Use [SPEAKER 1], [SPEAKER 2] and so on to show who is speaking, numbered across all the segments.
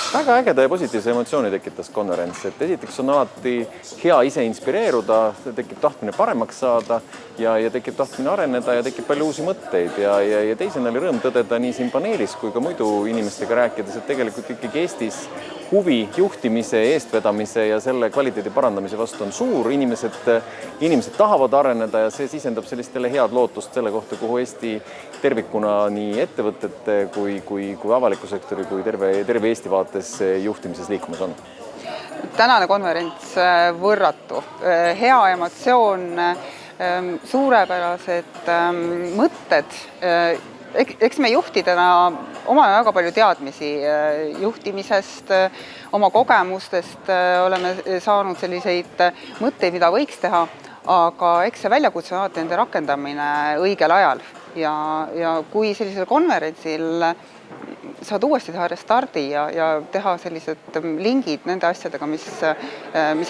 [SPEAKER 1] Väga ägeda ja positiivse emotsiooni tekitas konverents, et esiteks on alati hea ise inspireeruda, tekib tahtmine paremaks saada ja tekib tahtmine areneda ja tekib palju uusi mõtteid ja teisena oli rõõm tõdeda nii siin paneelis kui ka muidu inimestega rääkides, et tegelikult ikkagi Eestis huvi juhtimise, eestvedamise ja selle kvaliteedi parandamise vastu on suur. Inimesed tahavad areneda ja see sisendab sellistele head lootust selle kohta, kuhu Eesti tervikuna nii ettevõtete kui avaliku sektori kui terve Eesti vaates juhtimises liikumas on.
[SPEAKER 2] Tänane konverents võrratu, hea emotsioon, suurepärased mõtted. Eks me juhtidena omame väga palju teadmisi juhtimisest, oma kogemustest oleme saanud selliseid mõtteid, mida võiks teha, aga eks see väljakutse on alati nende rakendamine õigel ajal ja kui sellisel konverentsil saad uuesti teha restardi ja teha sellised lingid nende asjadega, mis sa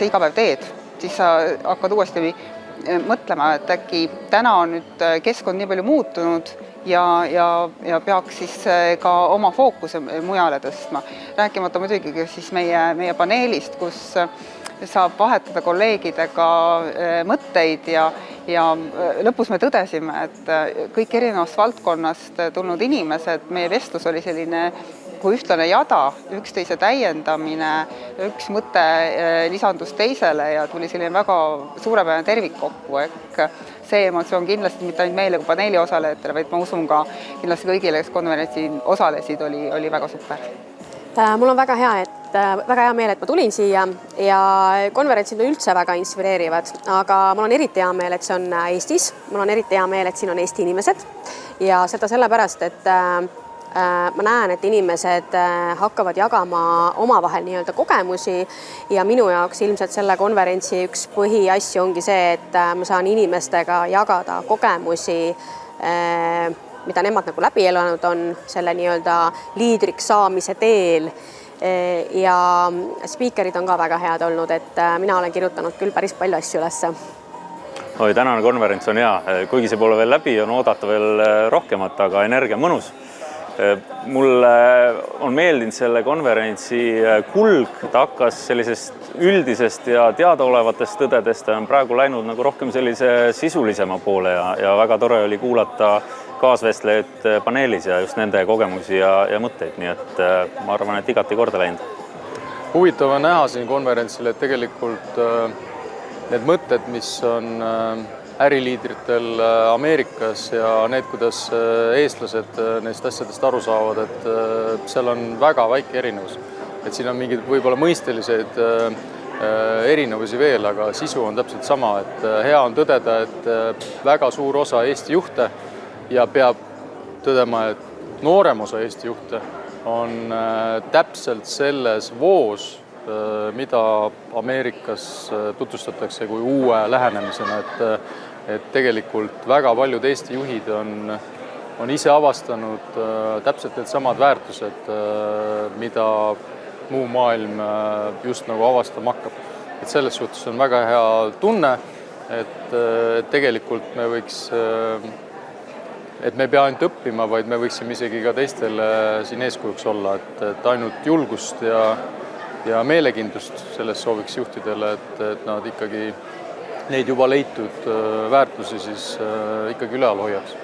[SPEAKER 2] iga päev teed, siis sa hakkad uuesti mõtlema, et äkki täna on nüüd keskkond nii palju muutunud ja peaks siis ka oma fookuse mujale tõstma. Rääkimata muidugi siis meie paneelist, kus saab vahetada kolleegidega mõtteid ja lõpus me tõdesime, et kõik erinevast valdkonnast tulnud inimesed, meie vestlus oli selline kui ühtlane jada, üksteise täiendamine, üks mõte lisandus teisele ja tuli selline väga suurepärane tervik kokku. See emotsioon kindlasti mitte ainult meile kui paneeli osalejatele, vaid ma usun ka kindlasti kõigile, kes konverentsil osalesid, oli väga super.
[SPEAKER 3] Mul on väga hea meel, et ma tulin siia ja konverentsid on üldse väga inspireerivad, aga mul on eriti hea meel, et see on Eestis. Mul on eriti hea meel, et siin on Eesti inimesed ja seda sellepärast, et ma näen, et inimesed hakkavad jagama omavahel nii-öelda kogemusi ja minu jaoks ilmselt selle konverentsi üks põhiasju ongi see, et ma saan inimestega jagada kogemusi, mida nemad nagu läbi elanud on selle nii-öelda liidriks saamise teel ja spiikerid on ka väga head olnud, et mina olen kirjutanud küll päris palju asju ülesse.
[SPEAKER 4] Tänane konverents on hea, kuigi see pole veel läbi, on oodata veel rohkemat, aga energia mõnus. Mulle on meeldinud selle konverentsi kulg, ta hakkas sellisest üldisest ja teadaolevatest tõdedest, on praegu läinud nagu rohkem sellise sisulisema poole ja väga tore oli kuulata kaasvestlejaid paneelis ja just nende kogemusi ja mõtteid, nii et ma arvan, et igati korda läinud.
[SPEAKER 5] Huvitav on näha siin konverentsil, et tegelikult need mõtted, mis on äriliidritel Ameerikas ja need, kuidas eestlased neist asjadest aru saavad, et seal on väga väike erinevus. Et siin on mingid võib-olla mõisteliseid erinevusi veel, aga sisu on täpselt sama, et hea on tõdeda, et väga suur osa Eesti juhte ja peab tõdema, et noorem osa Eesti juhte on täpselt selles voos, mida Ameerikas tutvustatakse kui uue lähenemisena, et tegelikult väga paljud Eesti juhid on ise avastanud täpselt need samad väärtused, mida muu maailm just nagu avastama hakkab. Et selles suhtes on väga hea tunne, et tegelikult me võiks, et me ei pea ainult õppima, vaid me võiksime isegi ka teistele siin eeskujuks olla, et ainult julgust ja meelekindlust selles sooviks juhtidele, et nad ikkagi neid juba leitud väärtusi siis ikkagi üleal hoiaks.